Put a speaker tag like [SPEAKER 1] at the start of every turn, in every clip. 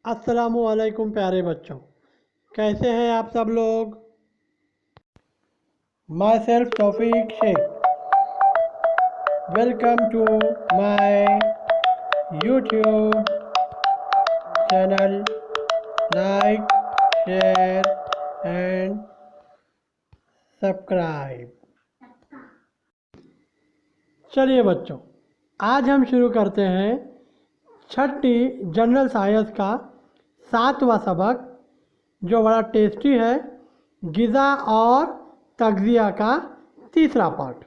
[SPEAKER 1] अस्सलामुअलैकुम प्यारे बच्चों, कैसे हैं आप सब लोग। Myself Taufeeq Shaikh, welcome to my YouTube channel. Like, share and subscribe. चलिए बच्चों, आज हम शुरू करते हैं छठी जनरल साइंस का 7वां सबक, जो बड़ा टेस्टी है। ग़िज़ा और तग़ज़िया का तीसरा पार्ट।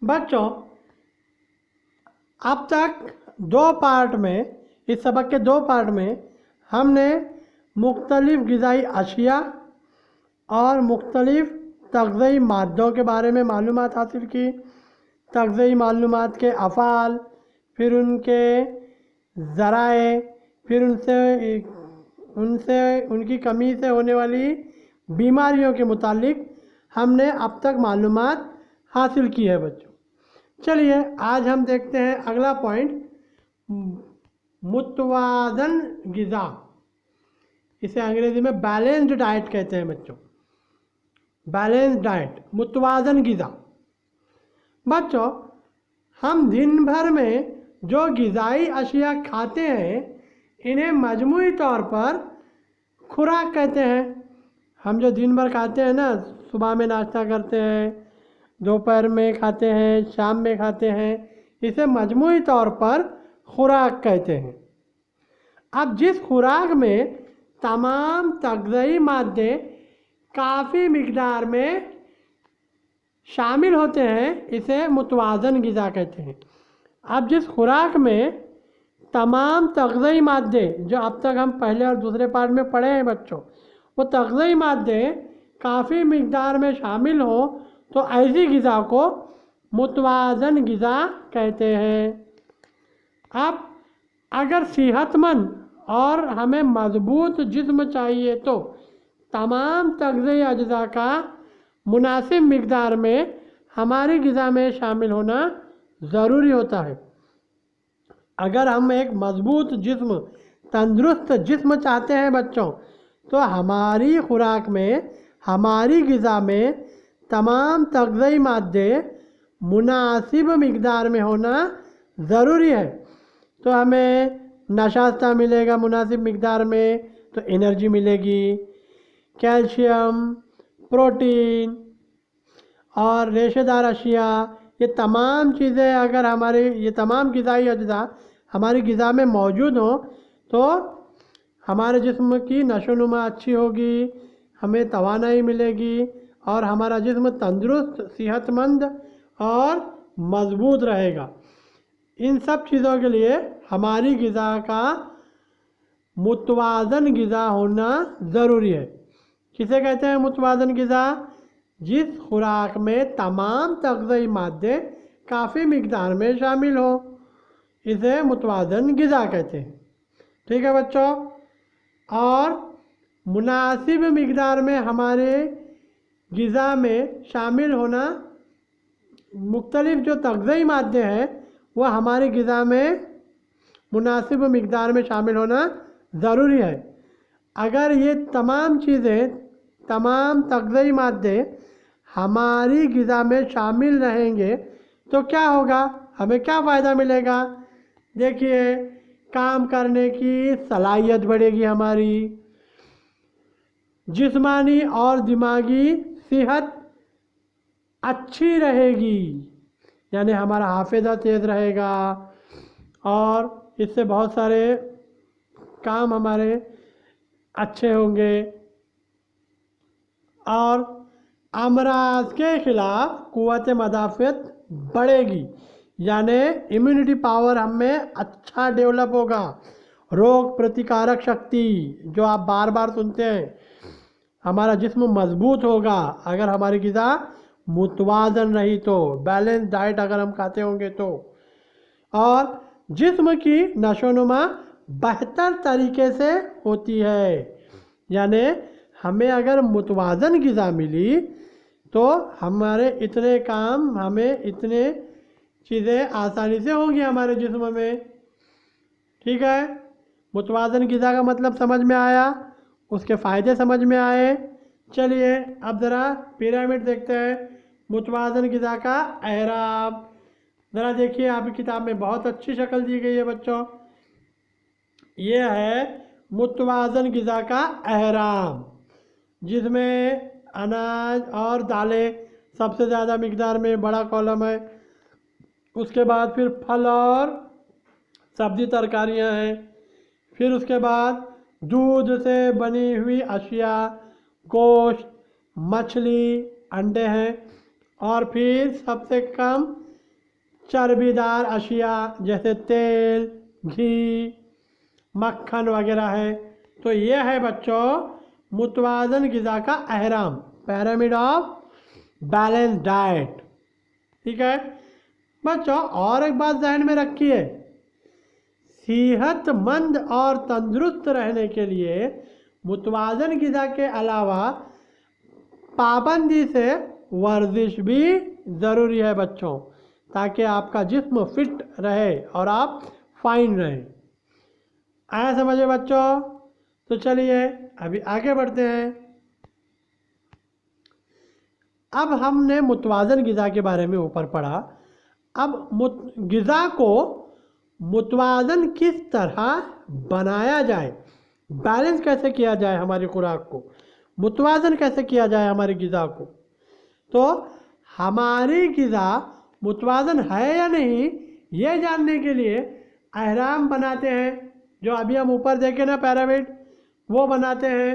[SPEAKER 1] बच्चों, अब तक दो पार्ट में, इस सबक के दो पार्ट में हमने मुख्तलिफ़ ग़िज़ाई अशिया और मुख्तलिफ़ तग़ज़ी मादों के बारे में मालूमात हासिल की। तग़ज़ी मालूमात के अफ़ाल, फिर उनके ज़राए, फिर उनकी कमी से होने वाली बीमारियों के मुतालिक हमने अब तक मालूमात हासिल की है बच्चों। चलिए आज हम देखते हैं अगला पॉइंट, मुतवाज़न ग़िज़ा। इसे अंग्रेज़ी में बैलेंस्ड डाइट कहते हैं बच्चों। बैलेंस डाइट, मुतवाज़न ग़िज़ा। बच्चों, हम दिन भर में जो ग़िज़ाई अशिया खाते हैं, इन्हें मजमूई तौर पर खुराक कहते हैं। हम जो दिन भर खाते हैं ना, सुबह में नाश्ता करते हैं, दोपहर में खाते हैं, शाम में खाते हैं, इसे मजमूई तौर पर खुराक कहते हैं। अब जिस खुराक में तमाम तग़ज़ी मादे काफ़ी मिक़दार में शामिल होते हैं, इसे मुतवाज़न ग़िज़ा कहते हैं। अब जिस खुराक में तमाम तग़ज़ी मादे, जो अब तक हम पहले और दूसरे पार्ट में पढ़े हैं बच्चों, वो तग़ज़ी मादे काफ़ी मिक़दार में शामिल हो, तो ऐसी ग़िज़ा को मुतवाज़न ग़िज़ा कहते हैं। अब अगर सेहतमंद और हमें मज़बूत जिस्म चाहिए, तो तमाम तग़ज़ी अज्जा का मुनासिब मिक़दार में हमारी ग़िज़ा में शामिल होना ज़रूरी होता है। अगर हम एक मज़बूत जिस्म, तंदुरुस्त जिस्म चाहते हैं बच्चों, तो हमारी खुराक में, हमारी ग़िज़ा में तमाम तग़ज़ी मादे मुनासिब मिक़दार में होना ज़रूरी है। तो हमें नाश्ता मिलेगा मुनासिब मिक़दार में, तो एनर्जी मिलेगी। कैल्शियम, प्रोटीन और रेशेदार अशिया, ये तमाम चीज़ें अगर ये तमाम ग़िज़ाई अज्जा हमारी ग़िज़ा में मौजूद हों, तो हमारे जिस्म की नशोनुमा अच्छी होगी, हमें तवानाई मिलेगी और हमारा जिस्म तंदुरुस्त, सेहतमंद और मज़बूत रहेगा। इन सब चीज़ों के लिए हमारी ग़िज़ा का मुतवाज़न ग़िज़ा होना ज़रूरी है। किसे कहते हैं मुतवाज़न ग़िज़ा? जिस खुराक में तमाम तग़ज़ी मादे काफ़ी मिक़दार में शामिल हो, इसे मुतवाज़न ग़िज़ा कहते हैं। ठीक है बच्चों। और मुनासिब मिक़दार में हमारे ग़िज़ा में शामिल होना, मुख्तलिफ़ जो तग़ज़ी मादे हैं वह हमारी ग़िज़ा में मुनासिब मिक़दार में शामिल होना ज़रूरी है। अगर ये तमाम चीज़ें, तमाम तग़ज़ी मादे हमारी ग़िज़ा में शामिल रहेंगे, तो क्या होगा, हमें क्या फ़ायदा मिलेगा? देखिए, काम करने की सलाहियत बढ़ेगी, हमारी जिस्मानी और दिमागी सेहत अच्छी रहेगी, यानी हमारा हाफिज़ा तेज़ रहेगा और इससे बहुत सारे काम हमारे अच्छे होंगे। और अमराज के ख़िलाफ़ क़ुव्वत मदाफ़त बढ़ेगी, यानी इम्यूनिटी पावर हमें अच्छा डेवलप होगा। रोग प्रतिकारक शक्ति, जो आप बार बार सुनते हैं, हमारा जिस्म मज़बूत होगा अगर हमारी ग़िज़ा मुतवाज़न रही तो, बैलेंस डाइट अगर हम खाते होंगे तो। और जिस्म की नशोनुमा बेहतर तरीके से होती है, यानी हमें अगर मुतवाज़न ग़िज़ा मिली तो हमारे इतने काम, हमें इतने चीज़ें आसानी से होंगी हमारे जिस्म में। ठीक है। मुतवाज़न ग़िज़ा का मतलब समझ में आया, उसके फ़ायदे समझ में आए। चलिए अब ज़रा पिरामिड देखते हैं, मुतवाज़न ग़िज़ा का अहराम। ज़रा देखिए आपकी किताब में बहुत अच्छी शक्ल दी गई है बच्चों। ये है मुतवाज़न ग़िज़ा का अहराम, जिसमें अनाज और दालें सबसे ज़्यादा मिक़दार में बड़ा कॉलम है। उसके बाद फिर फल और सब्ज़ी तरकारियाँ हैं। फिर उसके बाद दूध से बनी हुई अशिया, गोश्त, मछली, अंडे हैं। और फिर सबसे कम चर्बीदार अशिया जैसे तेल, घी, मक्खन वगैरह है। तो ये है बच्चों मुतवाज़न ग़िज़ा का अहराम, पिरामिड ऑफ बैलेंस डाइट। ठीक है बच्चों, और एक बात ज़हन में रखिए, सेहतमंद और तंदुरुस्त रहने के लिए मुतवाज़न ग़िज़ा के अलावा पाबंदी से वर्जिश भी ज़रूरी है बच्चों, ताकि आपका जिस्म फिट रहे और आप फाइन रहें। आया समझे बच्चों? तो चलिए अभी आगे बढ़ते हैं। अब हमने मुतवाज़न ग़िज़ा के बारे में ऊपर पढ़ा। अब ग़िज़ा को मुतवाज़न किस तरह बनाया जाए, बैलेंस कैसे किया जाए, हमारी खुराक को मुतवाज़न कैसे किया जाए हमारी ग़िज़ा को। तो हमारी ग़िज़ा मुतवाज़न है या नहीं, ये जानने के लिए अहराम बनाते हैं, जो अभी हम ऊपर देखें ना पिरामिड, वो बनाते हैं।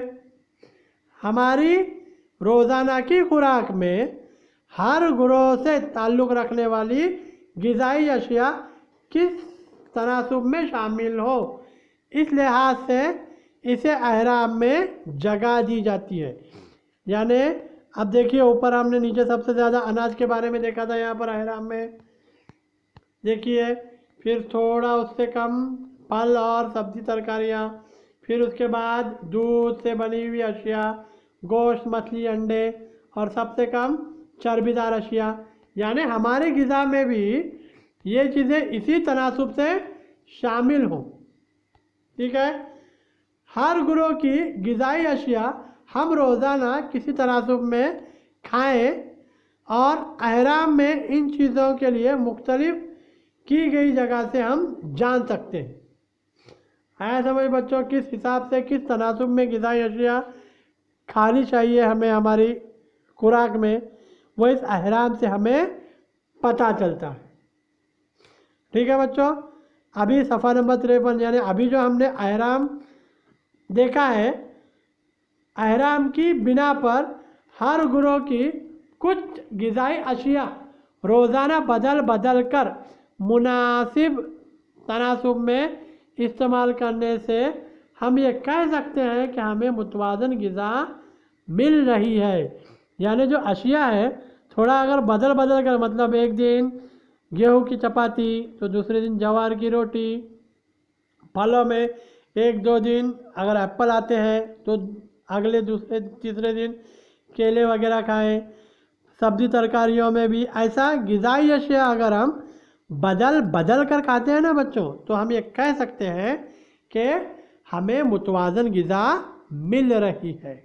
[SPEAKER 1] हमारी रोज़ाना की खुराक में हर ग्रोह से ताल्लुक़ रखने वाली ग़िज़ाई अशिया किस तनासुब में शामिल हो, इस लिहाज से इसे अहराम में जगह दी जाती है। यानी अब देखिए ऊपर हमने नीचे सबसे ज़्यादा अनाज के बारे में देखा था, यहाँ पर अहराम में देखिए, फिर थोड़ा उससे कम फल और सब्ज़ी तरकारियाँ, फिर उसके बाद दूध से बनी हुई अशिया, गोश्त, मछली, अंडे और सबसे कम चर्बीदार अशिया। यानी हमारे ग़िज़ा में भी ये चीज़ें इसी तनासुब से शामिल हों। ठीक है, हर ग्रोह की ग़िज़ाई अशिया हम रोज़ाना किसी तनासुब में खाएं और अहराम में इन चीज़ों के लिए मुख्तलिफ की गई जगह से हम जान सकते हैं। आया समझ बच्चों, किस हिसाब से किस तनासुब में ग़िज़ाई अशिया खानी चाहिए हमें हमारी खुराक में, वो इस अहराम से हमें पता चलता है। ठीक है बच्चों, अभी सफ़ा नंबर 53 यानी अभी जो हमने अहराम देखा है, अहराम की बिना पर हर ग्रोह की कुछ ग़िज़ाई अशिया रोज़ाना बदल बदल कर मुनासिब तनासुब में इस्तेमाल करने से हम ये कह सकते हैं कि हमें मुतवाज़न ग़िज़ा मिल रही है। यानी जो अशिया है थोड़ा अगर बदल बदल कर, मतलब एक दिन गेहूं की चपाती तो दूसरे दिन जवार की रोटी, फलों में एक दो दिन अगर एप्पल आते हैं तो अगले दूसरे तीसरे दिन केले वगैरह खाएं, सब्ज़ी तरकारियों में भी ऐसा ग़िज़ाई अशिया अगर हम बदल बदल कर खाते हैं ना बच्चों, तो हम ये कह सकते हैं कि हमें मुतवाज़न ग़िज़ा मिल रही है।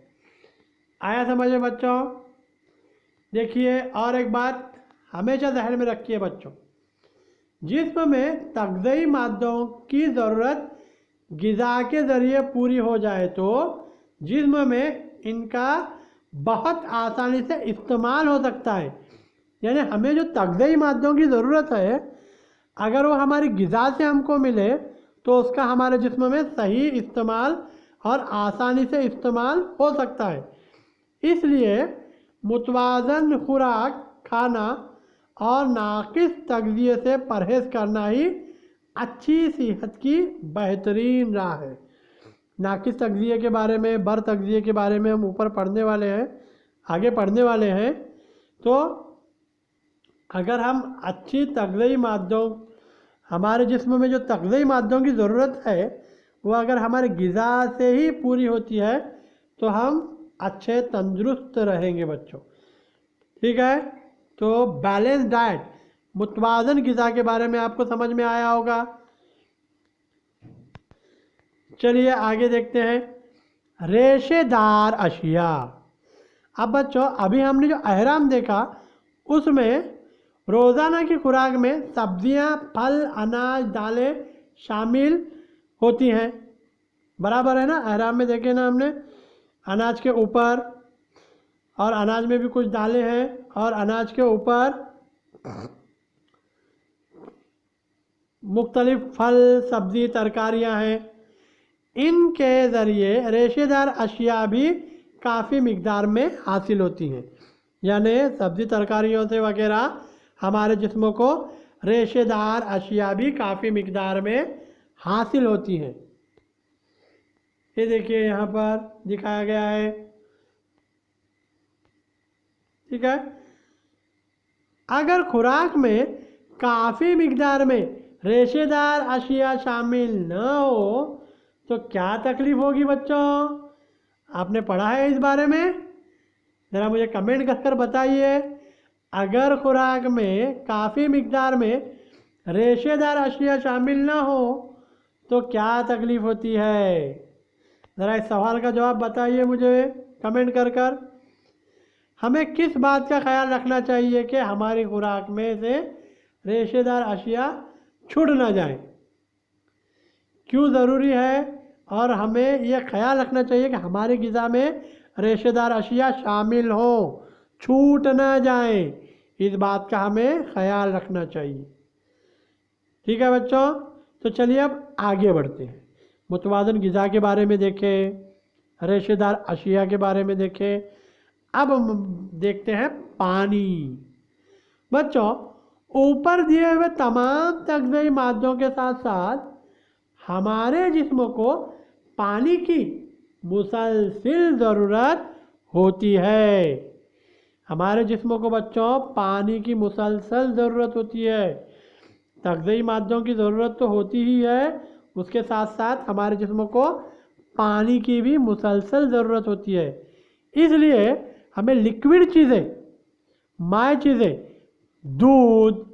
[SPEAKER 1] आया समझ में बच्चों? देखिए और एक बात हमेशा ज़हन में रखिए बच्चों, जिस्म में तग़ज़ी मादों की ज़रूरत ग़िज़ा के ज़रिए पूरी हो जाए तो जिस्म में इनका बहुत आसानी से इस्तेमाल हो सकता है। यानी हमें जो तग़ज़ी मादों की ज़रूरत है, अगर वो हमारी ग़िज़ा से हमको मिले तो उसका हमारे जिस्म में सही इस्तेमाल और आसानी से इस्तेमाल हो सकता है। इसलिए मुतवाज़न खुराक खाना और नाक़िस तग़ज़िये से परहेज़ करना ही अच्छी सेहत की बेहतरीन राह है। नाक़िस तग़ज़िये के बारे में, बर तग़ज़िये के बारे में हम ऊपर पढ़ने वाले हैं, आगे पढ़ने वाले हैं। तो अगर हम अच्छी तग़ज़ी मादों, हमारे जिस्म में जो तग़ज़ी मादों की ज़रूरत है वो अगर हमारे ग़िज़ा से ही पूरी होती है तो हम अच्छे तंदुरुस्त रहेंगे बच्चों। ठीक है, तो बैलेंस डाइट, मुतवाज़न ग़िज़ा के बारे में आपको समझ में आया होगा। चलिए आगे देखते हैं, रेशेदार अशिया। अब बच्चों अभी हमने जो अहराम देखा उसमें रोज़ाना की खुराक में सब्जियां, फल, अनाज, दालें शामिल होती हैं, बराबर है ना। अहराम में देखे ना हमने, अनाज के ऊपर, और अनाज में भी कुछ दालें हैं, और अनाज के ऊपर मुख्तलिफ फल, सब्जी, तरकारियां हैं। इनके ज़रिए रेशेदार अशिया भी काफ़ी मिकदार में हासिल होती हैं, यानी सब्ज़ी तरकारियों से वगैरह हमारे जिस्मों को रेशेदार अशिया भी काफ़ी मिकदार में हासिल होती हैं। ये देखिए यहाँ पर दिखाया गया है, ठीक है। अगर खुराक में काफ़ी मिकदार में रेशेदार अशिया शामिल न हो तो क्या तकलीफ़ होगी बच्चों? आपने पढ़ा है इस बारे में? ज़रा मुझे कमेंट कर बताइए। अगर खुराक में काफ़ी मिकदार में रेशेदार अशिया शामिल ना हो तो क्या तकलीफ़ होती है? ज़रा इस सवाल का जवाब बताइए मुझे कमेंट कर। हमें किस बात का ख्याल रखना चाहिए कि हमारी खुराक में से रेशेदार अशिया छूट ना जाए? क्यों ज़रूरी है और हमें यह ख्याल रखना चाहिए कि हमारी ग़िज़ा में रेशेदार अशिया शामिल हो, छूट ना जाए? इस बात का हमें ख्याल रखना चाहिए, ठीक है बच्चों। तो चलिए अब आगे बढ़ते हैं, मुतवाज़न ग़िज़ा के बारे में देखें, रेशेदार अशिया के बारे में देखें। अब हम देखते हैं पानी। बच्चों ऊपर दिए हुए तमाम तग़ज़ियाई मादों के साथ साथ हमारे जिस्म को पानी की मुसलसिल ज़रूरत होती है। हमारे जिस्म को बच्चों पानी की मुसलसल ज़रूरत होती है। तग़ज़ियाई मादों की ज़रूरत तो होती ही है, उसके साथ साथ हमारे जिस्म को पानी की भी मुसलसल ज़रूरत होती है। इसलिए हमें लिक्विड चीज़ें, माय चीज़ें, दूध,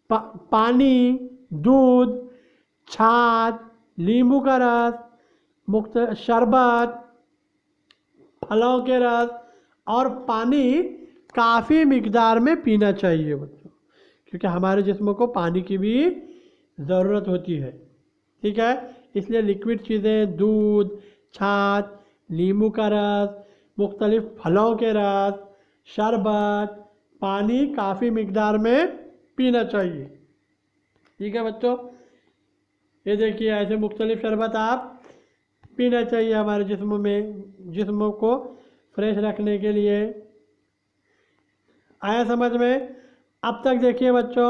[SPEAKER 1] पानी, दूध, छाछ, नींबू का रस, शरबत, फलों के रस और पानी काफ़ी मिकदार में पीना चाहिए बच्चों, क्योंकि हमारे जिस्म को पानी की भी ज़रूरत होती है, ठीक है। इसलिए लिक्विड चीज़ें, दूध, छाछ, नींबू का रस, मुख्तलिफ़ फलों के रस, शरबत, पानी काफ़ी मिकदार में पीना चाहिए, ठीक है बच्चों। ये देखिए ऐसे मुख्तलिफ़ शरबत आप पीना चाहिए हमारे जिस्म को फ्रेश रखने के लिए। आया समझ में? अब तक देखिए बच्चों,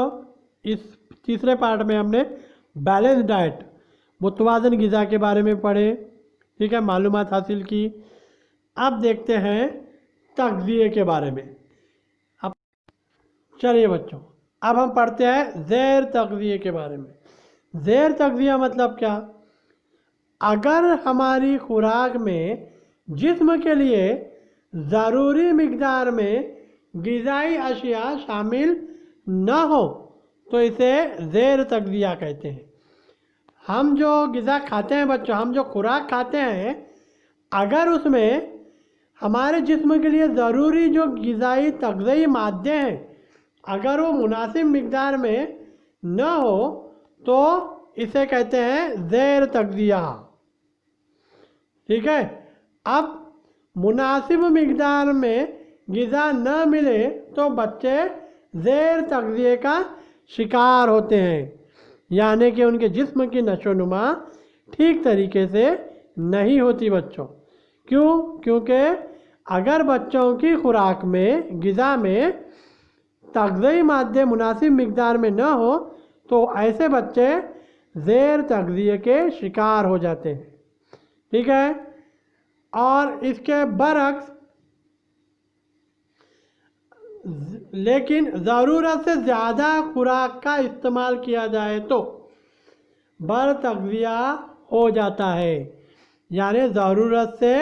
[SPEAKER 1] इस तीसरे पार्ट में हमने बैलेंस डाइट, मुतवाज़न ग़िज़ा के बारे में पढ़े, ठीक है, मालूमात हासिल की। अब देखते हैं तग़ज़िये के बारे में। अब चलिए बच्चों, अब हम पढ़ते हैं ज़ैर तग़ज़िये के बारे में। ज़ैर तग़ज़िया मतलब क्या? अगर हमारी खुराक में जिस्म के लिए ज़रूरी मिकदार में ग़िज़ाई अशिया शामिल न हो तो इसे ज़ैर तग़ज़िया कहते हैं। हम जो ग़िज़ा खाते हैं बच्चों, हम जो खुराक खाते हैं, अगर उसमें हमारे जिस्म के लिए ज़रूरी जो ग़िज़ाई तग़ज़ियाई मादे हैं अगर वो मुनासिब मिकदार में न हो तो इसे कहते हैं ज़ैर तग़ज़िया, ठीक है। अब मुनासिब मिकदार में ग़िज़ा न मिले तो बच्चे ज़ैर तग़ज़िये का शिकार होते हैं, यानी कि उनके जिस्म की नशोनुमा ठीक तरीके से नहीं होती बच्चों। क्यों? क्योंकि अगर बच्चों की खुराक में ग़िज़ा में तग़ज़ियाई मादे मुनासिब मिकदार में न हो तो ऐसे बच्चे ज़ैर तग़ज़िये के शिकार हो जाते हैं, ठीक है। और इसके बरक्स लेकिन ज़रूरत से ज़्यादा खुराक का इस्तेमाल किया जाए तो बर तग़ज़िया हो जाता है, यानी ज़रूरत से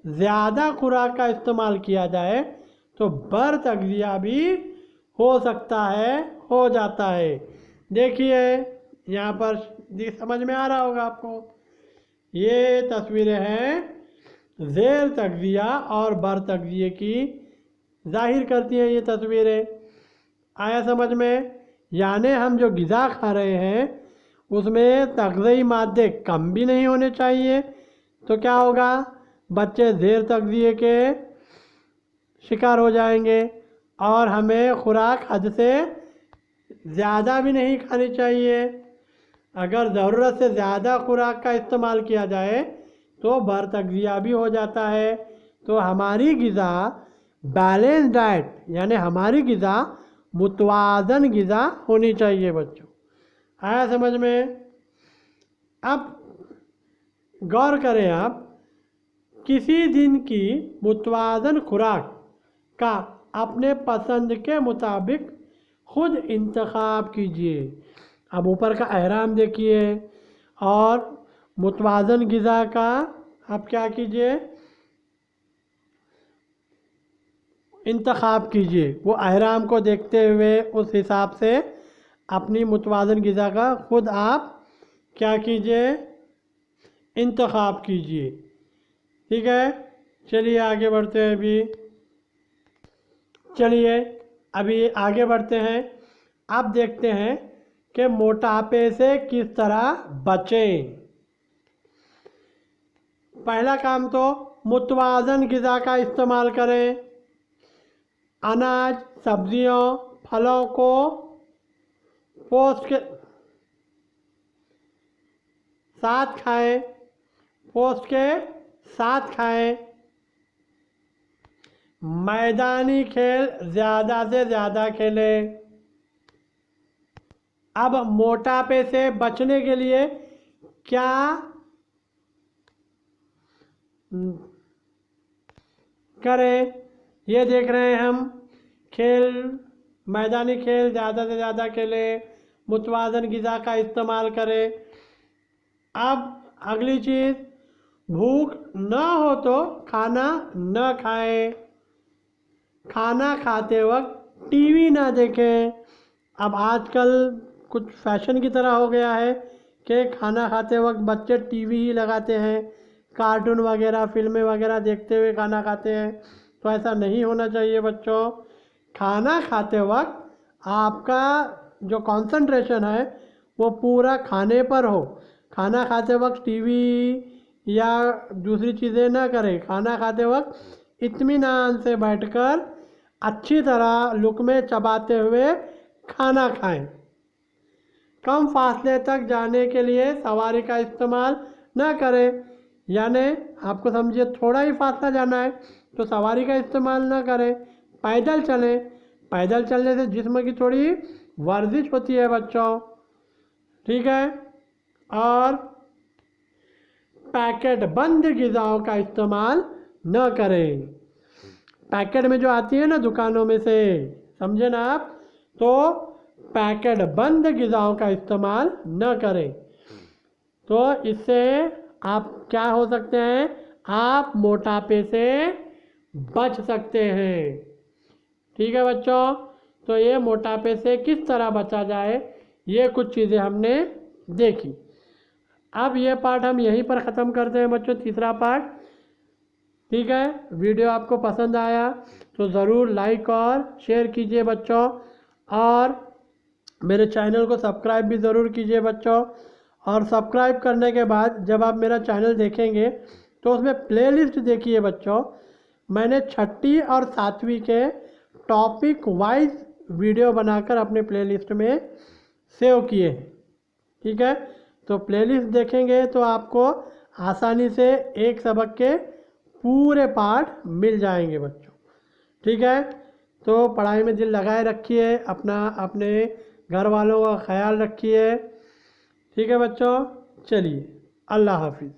[SPEAKER 1] ज़्यादा खुराक का इस्तेमाल किया जाए तो बर तग़ज़िया भी हो सकता है, हो जाता है। देखिए यहाँ पर समझ में आ रहा होगा आपको, یہ تصویریں ہیں زیر تغذیہ اور بر تغذیے کی ظاہر کرتی ہیں یہ تصویریں. آیا سمجھ میں؟ یعنی ہم جو غذا کھا رہے ہیں اس میں تغذیائی مادے کم بھی نہیں ہونے چاہیے، تو کیا ہوگا؟ بچے زیر تغذیے کے شکار ہو جائیں گے. اور ہمیں خوراک حد سے زیادہ بھی نہیں کھانی چاہیے. اگر ضرورت سے زیادہ خوراک کا استعمال کیا جائے تو بر تغذیہ بھی ہو جاتا ہے. تو ہماری غذا بیلنس ڈائٹ، یعنی ہماری غذا متوازن غذا ہونی چاہیے بچوں. آیا سمجھ میں؟ اب غور کریں آپ، کسی دن کی متوازن خوراک کا اپنے پسند کے مطابق خود انتخاب کیجیے. اب اوپر کا احرام دیکھیے اور متوازن غذا کا آپ کیا کیجیے؟ انتخاب کیجیے. وہ احرام کو دیکھتے ہوئے اس حساب سے اپنی متوازن غذا کا خود آپ کیا کیجیے؟ انتخاب کیجیے. ٹھیک ہے، چلیے آگے بڑھتے ہیں. ابھی آگے بڑھتے ہیں. اب دیکھتے ہیں کہ موٹاپے سے کس طرح بچیں. پہلا کام تو متوازن غذا کا استعمال کریں. اناج، سبزیوں، پھلوں کو پوست کے ساتھ کھائیں. میدانی کھیل زیادہ سے زیادہ کھیلیں. اب موٹاپے سے بچنے کے لیے کیا کریں؟ یہ دیکھ رہے ہیں ہم. میدانی کھیل زیادہ سے زیادہ کھیلیں، متوازن غذا کا استعمال کریں. اب اگلی چیز، بھوک نہ ہو تو کھانا نہ کھائیں. کھانا کھاتے وقت ٹی وی نہ دیکھیں. اب آج کل کچھ فیشن کی طرح ہو گیا ہے کہ کھانا کھاتے وقت بچے ٹی وی ہی لگاتے ہیں، کارٹون وغیرہ، فلمیں وغیرہ دیکھتے ہوئے کھانا کھاتے ہیں. تو ایسا نہیں ہونا چاہیے بچوں. کھانا کھاتے وقت آپ کا جو کنسنٹریشن ہے وہ پورا کھانے پر ہو. کھانا کھاتے وقت ٹی وی یا دوسری چیزیں نہ کریں. کھانا کھاتے وقت اطمینان سے بیٹھ کر اچھی طرح لقمے چباتے ہوئے کھانا کھائیں. کم فاصلے تک جانے کے لیے سواری کا استعمال نہ کریں. یعنی آپ کو سمجھیے تھوڑا ہی فاصلہ جانا ہے تو سواری کا استعمال نہ کریں، پیدل چلیں. پیدل چلنے سے جسم کی تھوڑی ورزش ہوتی ہے بچوں. ٹھیک ہے. اور پیکٹ بند غذاؤں کا استعمال نہ کریں. پیکٹ میں جو آتی ہے نا دکانوں میں سے، سمجھے نا آپ، تو پیکٹ بند غذاؤں کا استعمال نہ کریں. تو اس سے آپ کیا ہو سکتے ہیں؟ آپ موٹاپے سے بچ سکتے ہیں. ٹھیک ہے بچوں. تو یہ موٹاپے سے کس طرح بچا جائے، یہ کچھ چیزیں ہم نے دیکھی. اب یہ پارٹ ہم یہیں پر ختم کرتے ہیں بچوں، تیسرا پارٹ. ٹھیک ہے. ویڈیو آپ کو پسند آیا تو ضرور لائک اور شیئر کیجئے بچوں، اور میرے چینل کو سبسکرائب بھی ضرور کیجئے بچوں. اور سبسکرائب کرنے کے بعد جب آپ میرا چینل دیکھیں گے تو اس میں پلے لسٹ دیکھیے بچوں. میں نے 6 اور 7 کے ٹاپک وائز ویڈیو بنا کر اپنے پلے لسٹ میں سیو کیے ہیں. ٹھیک ہے. تو پلے لسٹ دیکھیں گے تو آپ کو آسانی سے ایک سبق کے پورے پارٹ مل جائیں گے بچوں. ٹھیک ہے. تو پڑھائی میں دل لگائے رکھیے، اپنے گھر والوں کا خیال رکھیے. ٹھیک ہے بچوں. چلیے، اللہ حافظ.